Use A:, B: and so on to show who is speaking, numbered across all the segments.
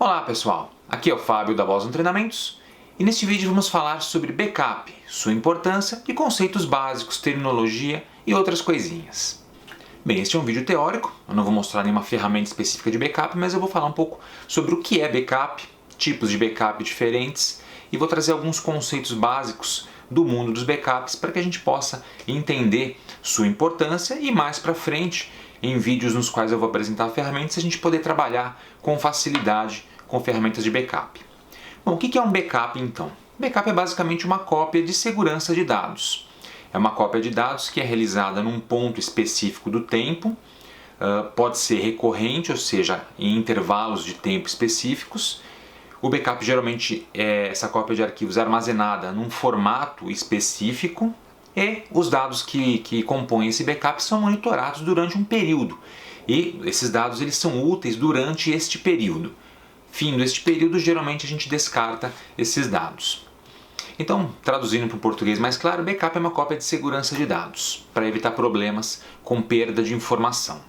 A: Olá pessoal, aqui é o Fábio da Boston Treinamentos e neste vídeo vamos falar sobre backup, sua importância e conceitos básicos, terminologia e outras coisinhas. Bem, este é um vídeo teórico, eu não vou mostrar nenhuma ferramenta específica de backup, mas eu vou falar um pouco sobre o que é backup, tipos de backup diferentes e vou trazer alguns conceitos básicos do mundo dos backups para que a gente possa entender sua importância e mais para frente, em vídeos nos quais eu vou apresentar ferramentas, a gente poder trabalhar com facilidade com ferramentas de backup. Bom, o que é um backup então? Backup é basicamente uma cópia de segurança de dados. É uma cópia de dados que é realizada num ponto específico do tempo, pode ser recorrente, ou seja, em intervalos de tempo específicos. O backup geralmente é essa cópia de arquivos armazenada num formato específico e os dados que compõem esse backup são monitorados durante um período. E esses dados eles são úteis durante este período. Findo este período, geralmente a gente descarta esses dados. Então, traduzindo para o português mais claro, backup é uma cópia de segurança de dados, para evitar problemas com perda de informação.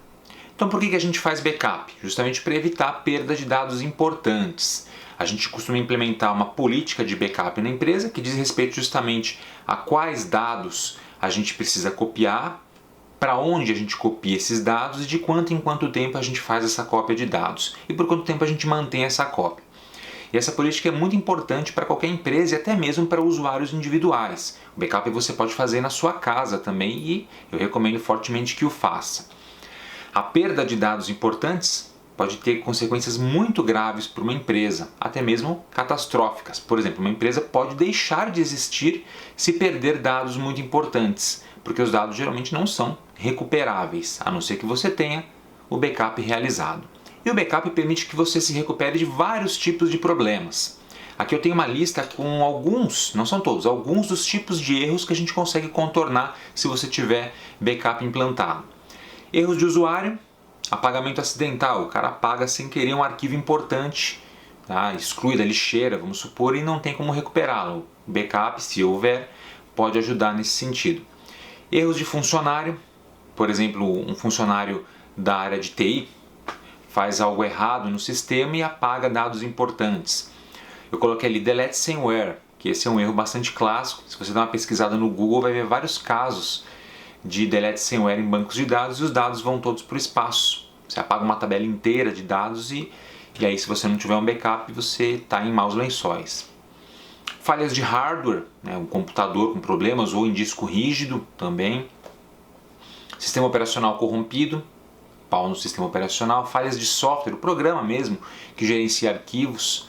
A: Então, por que a gente faz backup? Justamente para evitar a perda de dados importantes. A gente costuma implementar uma política de backup na empresa que diz respeito justamente a quais dados a gente precisa copiar, para onde a gente copia esses dados e de quanto em quanto tempo a gente faz essa cópia de dados e por quanto tempo a gente mantém essa cópia. E essa política é muito importante para qualquer empresa e até mesmo para usuários individuais. O backup você pode fazer na sua casa também e eu recomendo fortemente que o faça. A perda de dados importantes pode ter consequências muito graves para uma empresa, até mesmo catastróficas. Por exemplo, uma empresa pode deixar de existir se perder dados muito importantes, porque os dados geralmente não são recuperáveis, a não ser que você tenha o backup realizado. E o backup permite que você se recupere de vários tipos de problemas. Aqui eu tenho uma lista com alguns, não são todos, alguns dos tipos de erros que a gente consegue contornar se você tiver backup implantado. Erros de usuário, apagamento acidental, o cara apaga sem querer um arquivo importante, tá? Exclui da lixeira, vamos supor, e não tem como recuperá-lo. O backup, se houver, pode ajudar nesse sentido. Erros de funcionário, por exemplo, um funcionário da área de TI faz algo errado no sistema e apaga dados importantes. Eu coloquei ali delete somewhere, que esse é um erro bastante clássico. Se você dar uma pesquisada no Google, vai ver vários casos de delete somewhere em bancos de dados e os dados vão todos para o espaço. Você apaga uma tabela inteira de dados e aí se você não tiver um backup, você está em maus lençóis. Falhas de hardware, um computador com problemas ou em disco rígido também. Sistema operacional corrompido, pau no sistema operacional. Falhas de software, o programa mesmo que gerencia arquivos.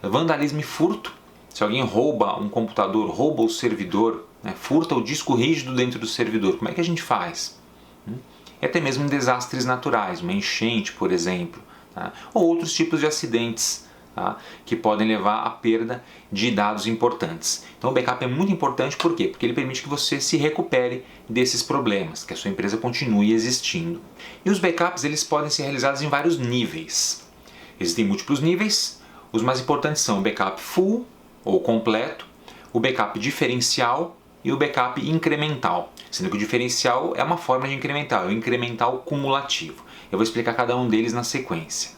A: Vandalismo e furto, se alguém rouba um computador, rouba o servidor, furta o disco rígido dentro do servidor, como é que a gente faz? E até mesmo desastres naturais, uma enchente, por exemplo, tá? Ou outros tipos de acidentes, tá? Que podem levar à perda de dados importantes. Então o backup é muito importante, por quê? Porque ele permite que você se recupere desses problemas, que a sua empresa continue existindo. E os backups eles podem ser realizados em vários níveis. Existem múltiplos níveis, os mais importantes são o backup full ou completo, o backup diferencial e o backup incremental, sendo que o diferencial é uma forma de incremental, é o incremental cumulativo. Eu vou explicar cada um deles na sequência.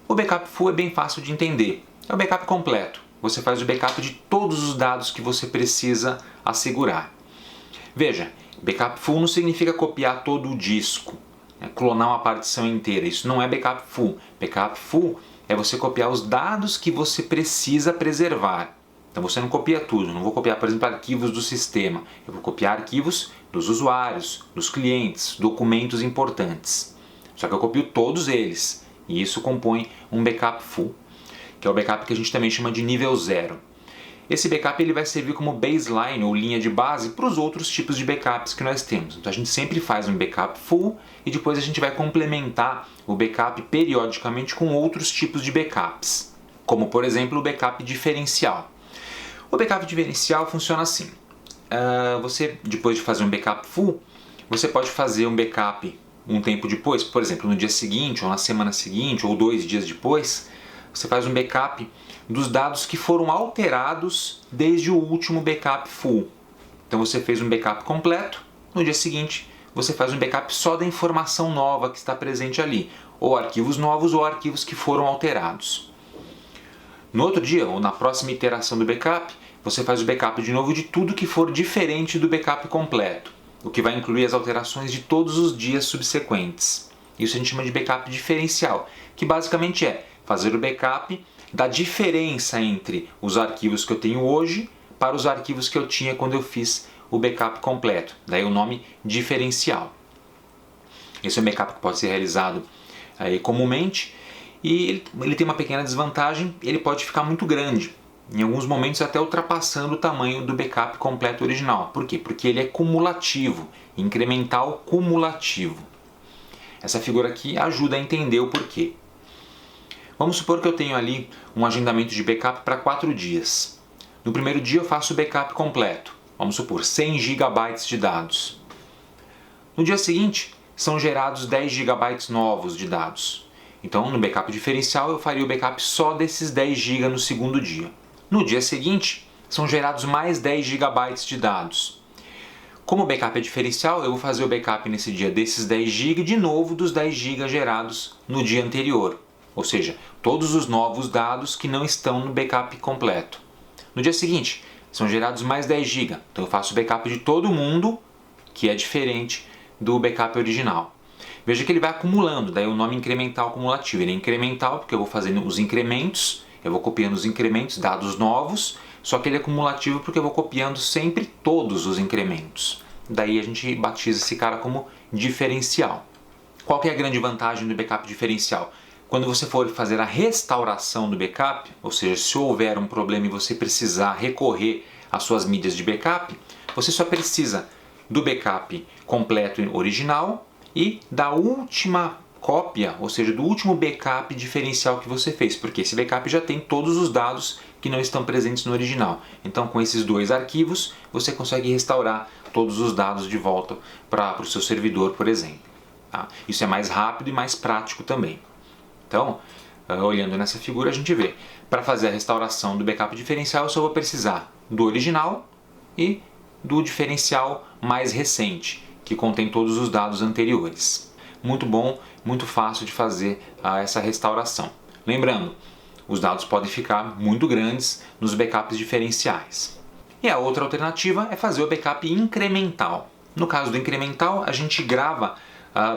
A: O backup full é bem fácil de entender, é o backup completo. Você faz o backup de todos os dados que você precisa assegurar. Veja, backup full não significa copiar todo o disco, clonar uma partição inteira, isso não é backup full. Backup full é você copiar os dados que você precisa preservar. Então você não copia tudo, não vou copiar, por exemplo, arquivos do sistema. Eu vou copiar arquivos dos usuários, dos clientes, documentos importantes. Só que eu copio todos eles. E isso compõe um backup full, que é o backup que a gente também chama de nível 0. Esse backup ele vai servir como baseline ou linha de base para os outros tipos de backups que nós temos. Então a gente sempre faz um backup full e depois a gente vai complementar o backup periodicamente com outros tipos de backups, como por exemplo o backup diferencial. O backup diferencial funciona assim. Você, depois de fazer um backup full, você pode fazer um backup um tempo depois, por exemplo, no dia seguinte, ou na semana seguinte, ou 2 dias depois, você faz um backup dos dados que foram alterados desde o último backup full. Então você fez um backup completo, no dia seguinte você faz um backup só da informação nova que está presente ali, ou arquivos novos ou arquivos que foram alterados. No outro dia, ou na próxima iteração do backup, você faz o backup de novo de tudo que for diferente do backup completo, o que vai incluir as alterações de todos os dias subsequentes. Isso a gente chama de backup diferencial, que basicamente é fazer o backup da diferença entre os arquivos que eu tenho hoje para os arquivos que eu tinha quando eu fiz o backup completo. Daí o nome diferencial. Esse é um backup que pode ser realizado comumente e ele tem uma pequena desvantagem, ele pode ficar muito grande. Em alguns momentos até ultrapassando o tamanho do backup completo original. Por quê? Porque ele é cumulativo, incremental cumulativo. Essa figura aqui ajuda a entender o porquê. Vamos supor que eu tenho ali um agendamento de backup para 4 dias. No primeiro dia eu faço o backup completo, vamos supor 100 GB de dados. No dia seguinte são gerados 10 GB novos de dados. Então no backup diferencial eu faria o backup só desses 10 GB no segundo dia. No dia seguinte são gerados mais 10 GB de dados. Como o backup é diferencial, eu vou fazer o backup nesse dia desses 10 GB e de novo dos 10 GB gerados no dia anterior. Ou seja, todos os novos dados que não estão no backup completo. No dia seguinte, são gerados mais 10 GB, então eu faço o backup de todo mundo, que é diferente do backup original. Veja que ele vai acumulando, daí o nome incremental cumulativo. Ele é incremental porque eu vou fazendo os incrementos, eu vou copiando os incrementos, dados novos, só que ele é cumulativo porque eu vou copiando sempre todos os incrementos. Daí a gente batiza esse cara como diferencial. Qual que é a grande vantagem do backup diferencial? Quando você for fazer a restauração do backup, ou seja, se houver um problema e você precisar recorrer às suas mídias de backup, você só precisa do backup completo original e da última cópia, ou seja, do último backup diferencial que você fez, porque esse backup já tem todos os dados que não estão presentes no original. Então, com esses 2 arquivos, você consegue restaurar todos os dados de volta para o seu servidor, por exemplo. Tá? Isso é mais rápido e mais prático também. Então, olhando nessa figura, a gente vê, para fazer a restauração do backup diferencial, eu só vou precisar do original e do diferencial mais recente, que contém todos os dados anteriores. Muito bom, muito fácil de fazer essa restauração. Lembrando, os dados podem ficar muito grandes nos backups diferenciais. E a outra alternativa é fazer o backup incremental. No caso do incremental, a gente grava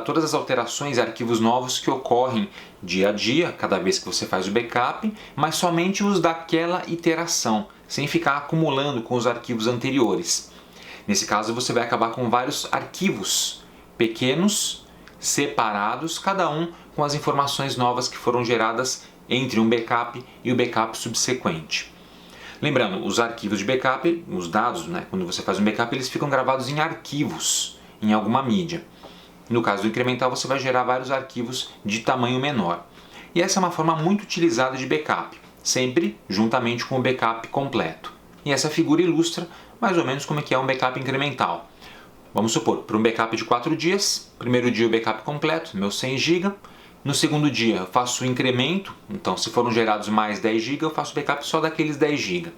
A: todas as alterações e arquivos novos que ocorrem dia a dia, cada vez que você faz o backup, mas somente os daquela iteração, sem ficar acumulando com os arquivos anteriores. Nesse caso, você vai acabar com vários arquivos pequenos, separados, cada um com as informações novas que foram geradas entre um backup e o backup subsequente. Lembrando, os arquivos de backup, os dados, quando você faz um backup, eles ficam gravados em arquivos, em alguma mídia. No caso do incremental, você vai gerar vários arquivos de tamanho menor. E essa é uma forma muito utilizada de backup, sempre juntamente com o backup completo. E essa figura ilustra mais ou menos como é que é um backup incremental. Vamos supor, para um backup de 4 dias, primeiro dia o backup completo, meus 100 GB. No segundo dia eu faço o incremento, então se foram gerados mais 10 GB, eu faço backup só daqueles 10 GB.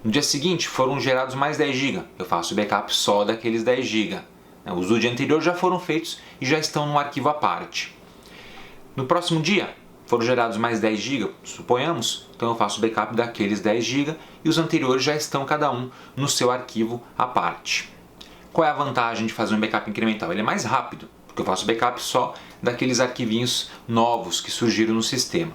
A: No dia seguinte foram gerados mais 10 GB, eu faço backup só daqueles 10 GB. Os do dia anterior já foram feitos e já estão no arquivo à parte. No próximo dia foram gerados mais 10 GB, suponhamos, então eu faço backup daqueles 10 GB e os anteriores já estão cada um no seu arquivo à parte. Qual é a vantagem de fazer um backup incremental? Ele é mais rápido, porque eu faço backup só daqueles arquivinhos novos que surgiram no sistema.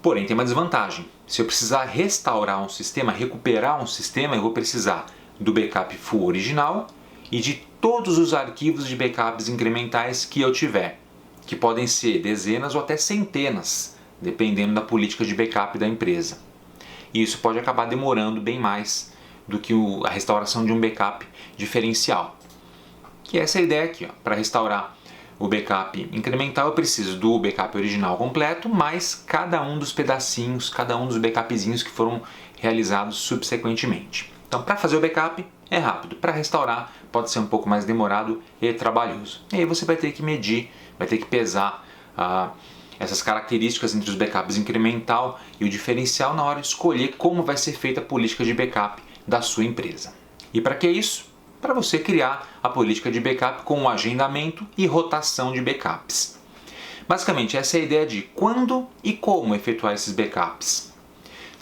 A: Porém, tem uma desvantagem. Se eu precisar restaurar um sistema, recuperar um sistema, eu vou precisar do backup full original e de todos os arquivos de backups incrementais que eu tiver, que podem ser dezenas ou até centenas, dependendo da política de backup da empresa. E isso pode acabar demorando bem mais do que a restauração de um backup diferencial. Que é essa ideia aqui, para restaurar o backup incremental eu preciso do backup original completo, mais cada um dos pedacinhos, cada um dos backupzinhos que foram realizados subsequentemente. Então, para fazer o backup é rápido, para restaurar pode ser um pouco mais demorado e trabalhoso. E aí você vai ter que medir, vai ter que pesar essas características entre os backups incremental e o diferencial na hora de escolher como vai ser feita a política de backup da sua empresa. E para que isso? Para você criar a política de backup com o agendamento e rotação de backups. Basicamente, essa é a ideia de quando e como efetuar esses backups.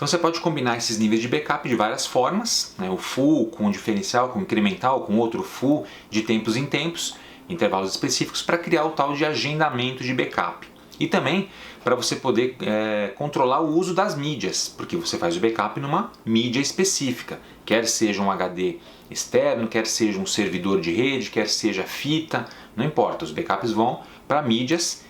A: Então você pode combinar esses níveis de backup de várias formas, né? O full com o diferencial, com o incremental, com outro full de tempos em tempos, intervalos específicos, para criar o tal de agendamento de backup. E também para você poder controlar o uso das mídias, porque você faz o backup numa mídia específica, quer seja um HD externo, quer seja um servidor de rede, quer seja fita, não importa, os backups vão para mídias,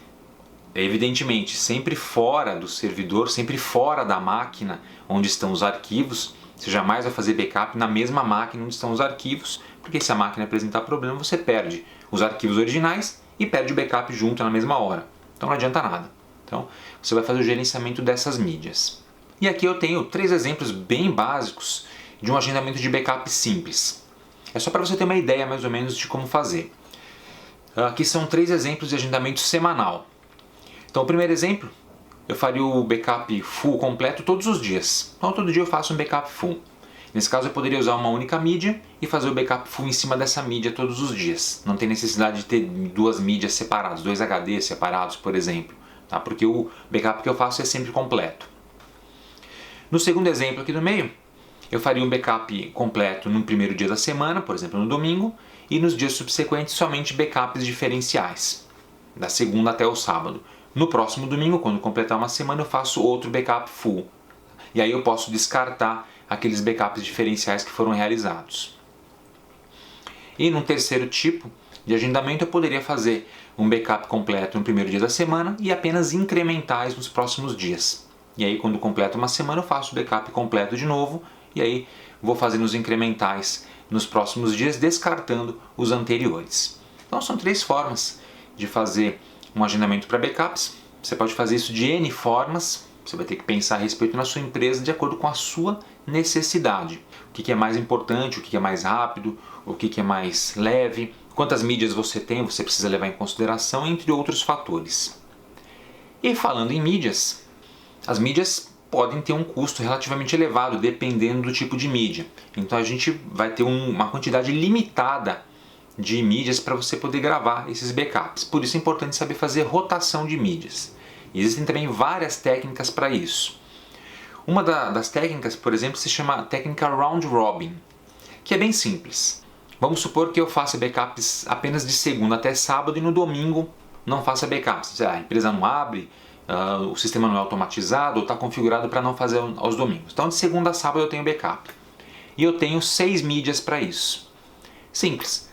A: evidentemente sempre fora do servidor, sempre fora da máquina onde estão os arquivos. Você jamais vai fazer backup na mesma máquina onde estão os arquivos, porque se a máquina apresentar problema, você perde os arquivos originais e perde o backup junto na mesma hora. Então não adianta nada. Então você vai fazer o gerenciamento dessas mídias. E aqui eu tenho 3 exemplos bem básicos de um agendamento de backup simples. É só para você ter uma ideia mais ou menos de como fazer. Aqui são 3 exemplos de agendamento semanal. Então o primeiro exemplo, eu faria o backup full completo todos os dias. Então todo dia eu faço um backup full. Nesse caso eu poderia usar uma única mídia e fazer o backup full em cima dessa mídia todos os dias. Não tem necessidade de ter 2 mídias separadas, 2 HDs separados, por exemplo, tá? Porque o backup que eu faço é sempre completo. No segundo exemplo aqui do meio, eu faria um backup completo no primeiro dia da semana, por exemplo no domingo, e nos dias subsequentes somente backups diferenciais, da segunda até o sábado. No próximo domingo, quando completar uma semana, eu faço outro backup full. E aí eu posso descartar aqueles backups diferenciais que foram realizados. E no terceiro tipo de agendamento eu poderia fazer um backup completo no primeiro dia da semana e apenas incrementais nos próximos dias. E aí quando completa uma semana eu faço o backup completo de novo e aí vou fazendo os incrementais nos próximos dias, descartando os anteriores. Então são 3 formas de fazer um agendamento para backups. Você pode fazer isso de N formas. Você vai ter que pensar a respeito na sua empresa de acordo com a sua necessidade. O que é mais importante, o que é mais rápido, o que é mais leve, quantas mídias você tem, você precisa levar em consideração, entre outros fatores. E falando em mídias, as mídias podem ter um custo relativamente elevado, dependendo do tipo de mídia. Então a gente vai ter uma quantidade limitada de mídias para você poder gravar esses backups. Por isso é importante saber fazer rotação de mídias. E existem também várias técnicas para isso. Uma das técnicas, por exemplo, se chama técnica Round Robin, que é bem simples. Vamos supor que eu faça backups apenas de segunda até sábado e no domingo não faça backups. A empresa não abre, o sistema não é automatizado ou está configurado para não fazer aos domingos. Então de segunda a sábado eu tenho backup. E eu tenho 6 mídias para isso. Simples.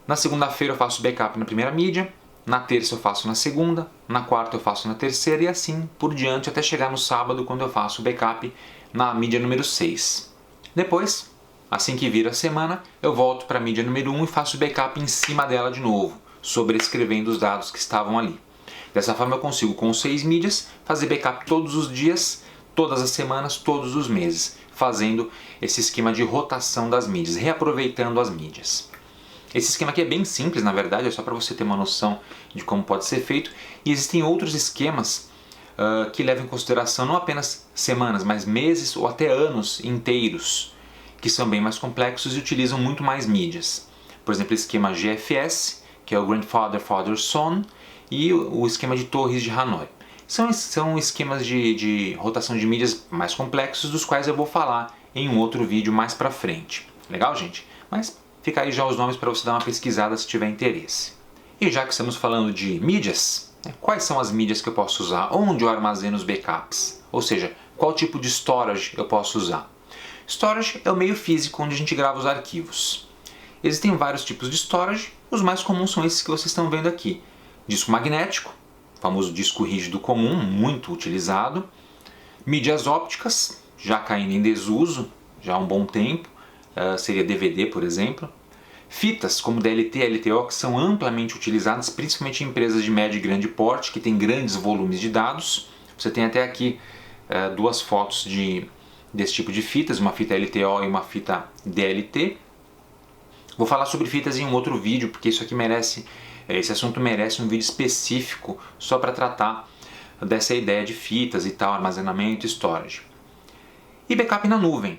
A: Na segunda-feira eu faço backup na primeira mídia, na terça eu faço na segunda, na quarta eu faço na terceira e assim por diante até chegar no sábado quando eu faço o backup na mídia número 6. Depois, assim que vira a semana, eu volto para a mídia número 1 e faço o backup em cima dela de novo, sobrescrevendo os dados que estavam ali. Dessa forma eu consigo com 6 mídias fazer backup todos os dias, todas as semanas, todos os meses, fazendo esse esquema de rotação das mídias, reaproveitando as mídias. Esse esquema aqui é bem simples, na verdade, é só para você ter uma noção de como pode ser feito. E existem outros esquemas que levam em consideração não apenas semanas, mas meses ou até anos inteiros, que são bem mais complexos e utilizam muito mais mídias. Por exemplo, o esquema GFS, que é o Grandfather Father Son, e o esquema de torres de Hanoi. São esquemas de rotação de mídias mais complexos, dos quais eu vou falar em um outro vídeo mais para frente. Legal, gente? Mas fica aí já os nomes para você dar uma pesquisada se tiver interesse. E já que estamos falando de mídias, quais são as mídias que eu posso usar? Onde eu armazeno os backups? Ou seja, qual tipo de storage eu posso usar? Storage é o meio físico onde a gente grava os arquivos. Existem vários tipos de storage, os mais comuns são esses que vocês estão vendo aqui. Disco magnético, famoso disco rígido comum, muito utilizado. Mídias ópticas, já caindo em desuso, já há um bom tempo. Seria DVD, por exemplo. Fitas como DLT e LTO, que são amplamente utilizadas, principalmente em empresas de médio e grande porte, que têm grandes volumes de dados. Você tem até aqui 2 fotos desse tipo de fitas, uma fita LTO e uma fita DLT. Vou falar sobre fitas em um outro vídeo, porque esse assunto merece um vídeo específico só para tratar dessa ideia de fitas e tal, armazenamento e storage. E backup na nuvem.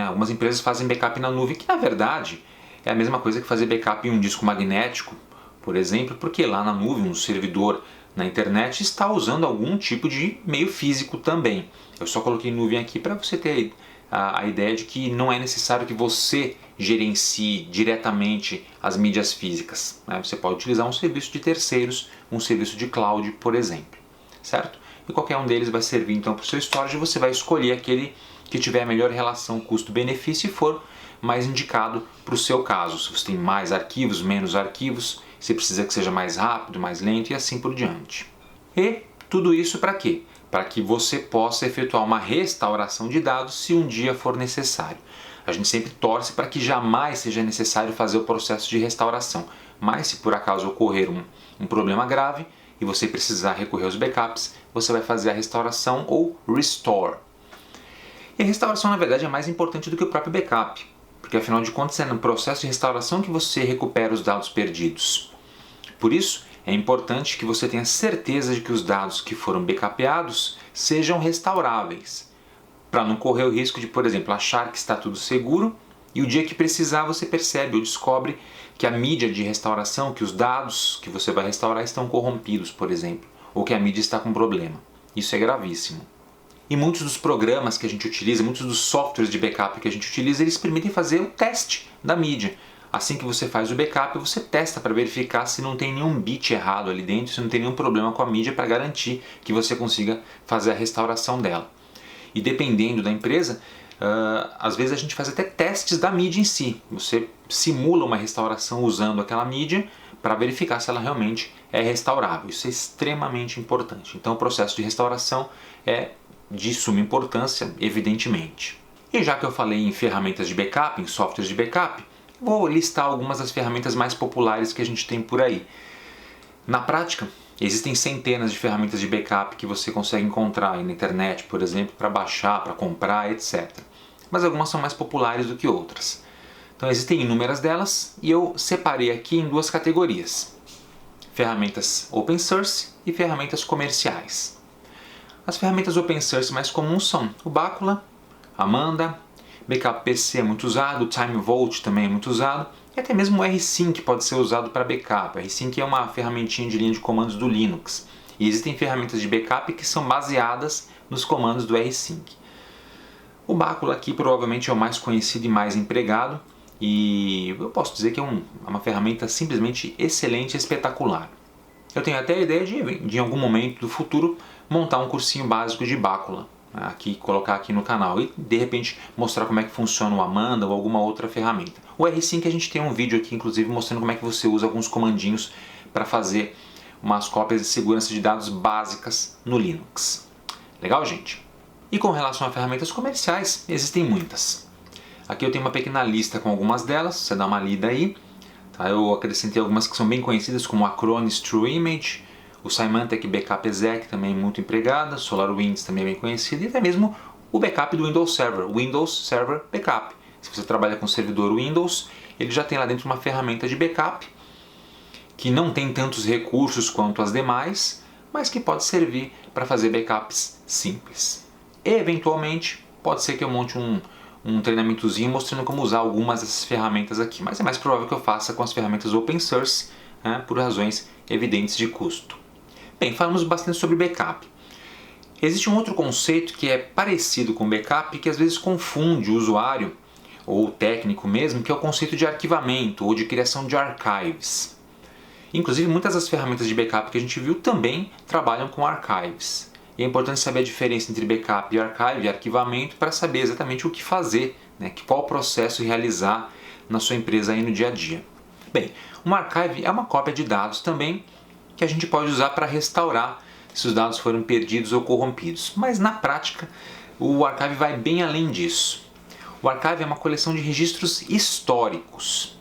A: Algumas empresas fazem backup na nuvem, que na verdade é a mesma coisa que fazer backup em um disco magnético, por exemplo, porque lá na nuvem, um servidor na internet está usando algum tipo de meio físico também. Eu só coloquei nuvem aqui para você ter a ideia de que não é necessário que você gerencie diretamente as mídias físicas, né? Você pode utilizar um serviço de terceiros, um serviço de cloud, por exemplo, certo? E qualquer um deles vai servir então para o seu storage, você vai escolher aquele que tiver a melhor relação custo-benefício e for mais indicado para o seu caso. Se você tem mais arquivos, menos arquivos, se precisa que seja mais rápido, mais lento e assim por diante. E tudo isso para quê? Para que você possa efetuar uma restauração de dados se um dia for necessário. A gente sempre torce para que jamais seja necessário fazer o processo de restauração, mas se por acaso ocorrer um problema grave e você precisar recorrer aos backups, você vai fazer a restauração ou restore. E a restauração, na verdade, é mais importante do que o próprio backup, porque afinal de contas é no processo de restauração que você recupera os dados perdidos. Por isso, é importante que você tenha certeza de que os dados que foram backupeados sejam restauráveis, para não correr o risco de, por exemplo, achar que está tudo seguro e o dia que precisar você percebe ou descobre que a mídia de restauração, que os dados que você vai restaurar estão corrompidos, por exemplo, ou que a mídia está com problema. Isso é gravíssimo. E muitos dos programas que a gente utiliza, muitos dos softwares de backup que a gente utiliza, eles permitem fazer o teste da mídia. Assim que você faz o backup, você testa para verificar se não tem nenhum bit errado ali dentro, se não tem nenhum problema com a mídia para garantir que você consiga fazer a restauração dela. E dependendo da empresa, às vezes a gente faz até testes da mídia em si. Você simula uma restauração usando aquela mídia para verificar se ela realmente é restaurável. Isso é extremamente importante. Então o processo de restauração é de suma importância, evidentemente. E já que eu falei em ferramentas de backup, em softwares de backup, vou listar algumas das ferramentas mais populares que a gente tem por aí. Na prática, existem centenas de ferramentas de backup que você consegue encontrar aí na internet, por exemplo, para baixar, para comprar, etc. Mas algumas são mais populares do que outras. Então existem inúmeras delas e eu separei aqui em duas categorias: ferramentas open source e ferramentas comerciais. As ferramentas open source mais comuns são o Bacula, Amanda, Backup PC é muito usado, o TimeVault também é muito usado, e até mesmo o rsync pode ser usado para backup. O rsync é uma ferramentinha de linha de comandos do Linux. E existem ferramentas de backup que são baseadas nos comandos do rsync. O Bacula aqui provavelmente é o mais conhecido e mais empregado, e eu posso dizer que é uma ferramenta simplesmente excelente e espetacular. Eu tenho até a ideia de em algum momento do futuro montar um cursinho básico de Bacula, colocar aqui no canal e de repente mostrar como é que funciona o Amanda ou alguma outra ferramenta. O rsync a gente tem um vídeo aqui inclusive mostrando como é que você usa alguns comandinhos para fazer umas cópias de segurança de dados básicas no Linux. Legal, gente? E com relação a ferramentas comerciais, existem muitas. Aqui eu tenho uma pequena lista com algumas delas, você dá uma lida aí. Tá? Eu acrescentei algumas que são bem conhecidas como a Acronis True Image, o Symantec Backup Exec também é muito empregada, SolarWinds também é bem conhecido, e até mesmo o backup do Windows Server, Windows Server Backup. Se você trabalha com servidor Windows, ele já tem lá dentro uma ferramenta de backup que não tem tantos recursos quanto as demais, mas que pode servir para fazer backups simples. E, eventualmente, pode ser que eu monte um treinamentozinho mostrando como usar algumas dessas ferramentas aqui, mas é mais provável que eu faça com as ferramentas open source, né, por razões evidentes de custo. Bem, falamos bastante sobre backup. Existe um outro conceito que é parecido com backup e que às vezes confunde o usuário, ou o técnico mesmo, que é o conceito de arquivamento ou de criação de archives. Inclusive, muitas das ferramentas de backup que a gente viu também trabalham com archives. E é importante saber a diferença entre backup e archive e arquivamento para saber exatamente o que fazer, né, qual processo realizar na sua empresa aí no dia a dia. Bem, uma archive é uma cópia de dados também que a gente pode usar para restaurar se os dados foram perdidos ou corrompidos. Mas na prática, o archive vai bem além disso. O archive é uma coleção de registros históricos.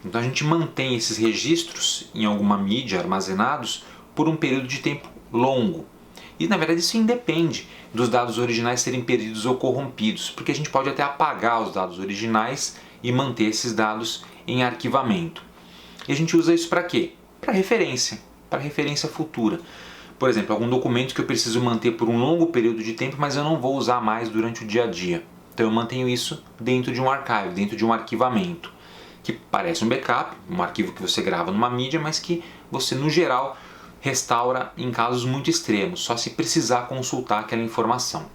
A: Então a gente mantém esses registros em alguma mídia armazenados por um período de tempo longo. E na verdade isso independe dos dados originais serem perdidos ou corrompidos, porque a gente pode até apagar os dados originais e manter esses dados em arquivamento. E a gente usa isso para quê? Para referência futura. Por exemplo, algum documento que eu preciso manter por um longo período de tempo, mas eu não vou usar mais durante o dia a dia. Então eu mantenho isso dentro de um archive, dentro de um arquivamento, que parece um backup, um arquivo que você grava numa mídia, mas que você, no geral, restaura em casos muito extremos, só se precisar consultar aquela informação.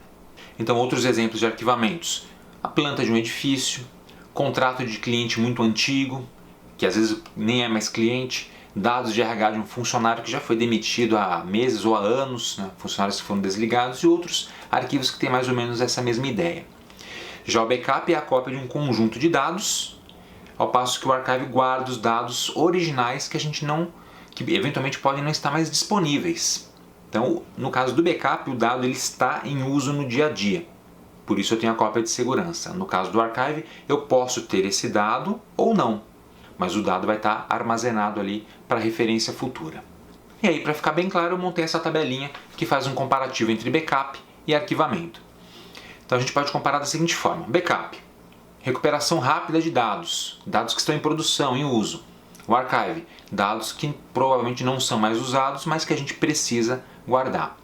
A: Então, outros exemplos de arquivamentos: a planta de um edifício, contrato de cliente muito antigo, que às vezes nem é mais cliente, dados de RH de um funcionário que já foi demitido há meses ou há anos, né? Funcionários que foram desligados, e outros arquivos que têm mais ou menos essa mesma ideia. Já o backup é a cópia de um conjunto de dados, ao passo que o archive guarda os dados originais que eventualmente podem não estar mais disponíveis. Então, no caso do backup, o dado ele está em uso no dia a dia. Por isso eu tenho a cópia de segurança. No caso do archive, eu posso ter esse dado ou não, mas o dado vai estar armazenado ali para referência futura. E aí, para ficar bem claro, eu montei essa tabelinha que faz um comparativo entre backup e arquivamento. Então a gente pode comparar da seguinte forma: backup, recuperação rápida de dados, dados que estão em produção, em uso. O archive, dados que provavelmente não são mais usados, mas que a gente precisa guardar.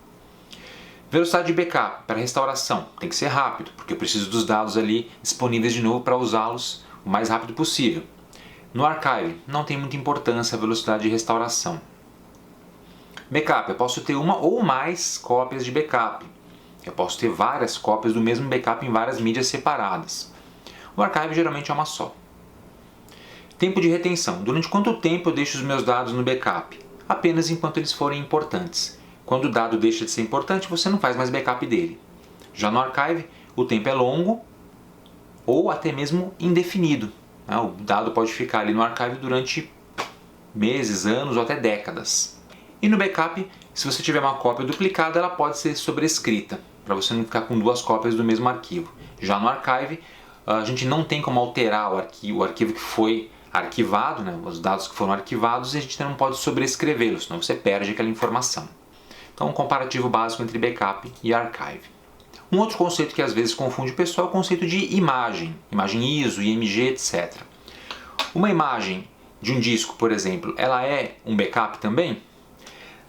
A: Velocidade de backup para restauração, tem que ser rápido, porque eu preciso dos dados ali disponíveis de novo para usá-los o mais rápido possível. No archive, não tem muita importância a velocidade de restauração. Backup, eu posso ter uma ou mais cópias de backup. Eu posso ter várias cópias do mesmo backup em várias mídias separadas. O archive geralmente é uma só. Tempo de retenção. Durante quanto tempo eu deixo os meus dados no backup? Apenas enquanto eles forem importantes. Quando o dado deixa de ser importante, você não faz mais backup dele. Já no archive, o tempo é longo ou até mesmo indefinido. O dado pode ficar ali no archive durante meses, anos ou até décadas. E no backup, se você tiver uma cópia duplicada, ela pode ser sobrescrita, para você não ficar com duas cópias do mesmo arquivo. Já no archive, a gente não tem como alterar o arquivo que foi arquivado, né, os dados que foram arquivados, e a gente não pode sobrescrevê-los, senão você perde aquela informação. Então, um comparativo básico entre backup e archive. Um outro conceito que às vezes confunde o pessoal é o conceito de imagem ISO, IMG, etc. Uma imagem de um disco, por exemplo, ela é um backup também?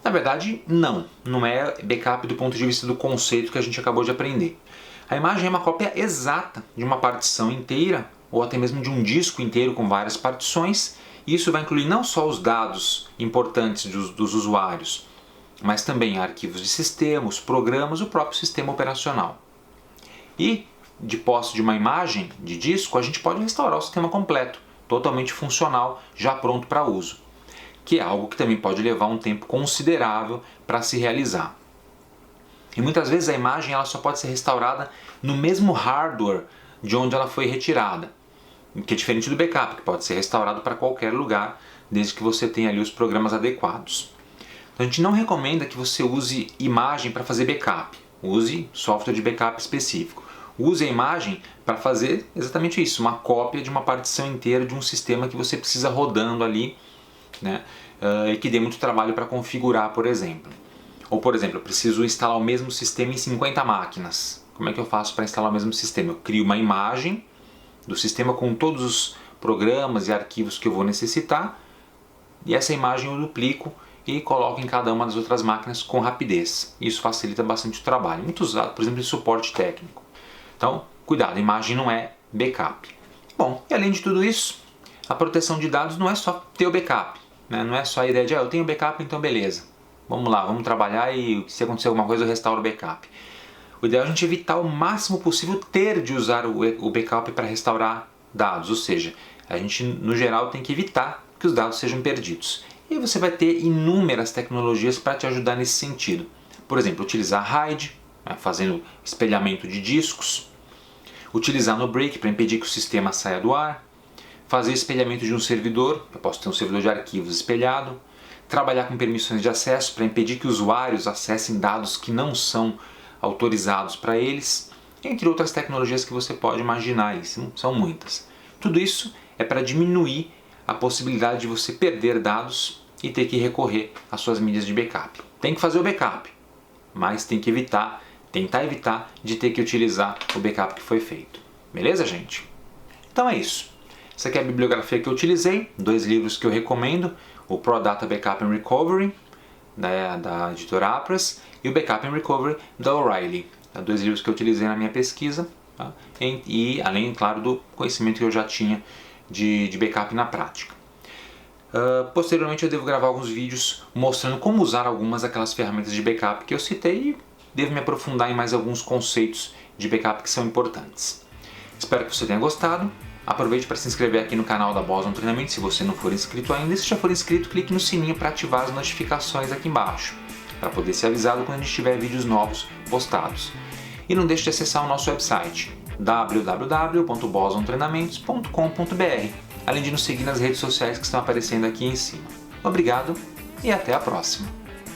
A: Na verdade, não é backup do ponto de vista do conceito que a gente acabou de aprender. A imagem é uma cópia exata de uma partição inteira, ou até mesmo de um disco inteiro com várias partições, e isso vai incluir não só os dados importantes dos usuários, mas também arquivos de sistema, os programas, o próprio sistema operacional. E, de posse de uma imagem de disco, a gente pode restaurar o sistema completo, totalmente funcional, já pronto para uso, que é algo que também pode levar um tempo considerável para se realizar. E muitas vezes a imagem ela só pode ser restaurada no mesmo hardware de onde ela foi retirada, que é diferente do backup, que pode ser restaurado para qualquer lugar, desde que você tenha ali os programas adequados. Então a gente não recomenda que você use imagem para fazer backup, use software de backup específico. Use a imagem para fazer exatamente isso, uma cópia de uma partição inteira de um sistema que você precisa rodando ali, né, e que dê muito trabalho para configurar, por exemplo. Ou, por exemplo, eu preciso instalar o mesmo sistema em 50 máquinas. Como é que eu faço para instalar o mesmo sistema? Eu crio uma imagem do sistema com todos os programas e arquivos que eu vou necessitar, e essa imagem eu duplico e coloco em cada uma das outras máquinas com rapidez. Isso facilita bastante o trabalho, muito usado, por exemplo, em suporte técnico. Então, cuidado, a imagem não é backup. Bom, e além de tudo isso, a proteção de dados não é só ter o backup, né? Não é só a ideia de eu tenho backup, então beleza. Vamos lá, vamos trabalhar e se acontecer alguma coisa eu restauro o backup. O ideal é a gente evitar o máximo possível ter de usar o backup para restaurar dados, ou seja, a gente no geral tem que evitar que os dados sejam perdidos. E você vai ter inúmeras tecnologias para te ajudar nesse sentido. Por exemplo, utilizar RAID, fazendo espelhamento de discos, utilizar no break para impedir que o sistema saia do ar, fazer espelhamento de um servidor, eu posso ter um servidor de arquivos espelhado, trabalhar com permissões de acesso para impedir que usuários acessem dados que não são autorizados para eles, entre outras tecnologias que você pode imaginar aí, são muitas. Tudo isso é para diminuir a possibilidade de você perder dados e ter que recorrer às suas mídias de backup. Tem que fazer o backup, mas tem que tentar evitar de ter que utilizar o backup que foi feito. Beleza, gente? Então é isso. Essa aqui é a bibliografia que eu utilizei, 2 livros que eu recomendo, o Pro Data Backup and Recovery, da editora Apras, e o Backup and Recovery da O'Reilly. 2 livros que eu utilizei na minha pesquisa, tá? E além, claro, do conhecimento que eu já tinha de backup na prática. Posteriormente eu devo gravar alguns vídeos mostrando como usar algumas daquelas ferramentas de backup que eu citei e devo me aprofundar em mais alguns conceitos de backup que são importantes. Espero que você tenha gostado. Aproveite para se inscrever aqui no canal da Boston Treinamento se você não for inscrito ainda. E se já for inscrito, clique no sininho para ativar as notificações aqui embaixo, para poder ser avisado quando a gente tiver vídeos novos postados. E não deixe de acessar o nosso website www.bostontreinamentos.com.br, além de nos seguir nas redes sociais que estão aparecendo aqui em cima. Obrigado e até a próxima!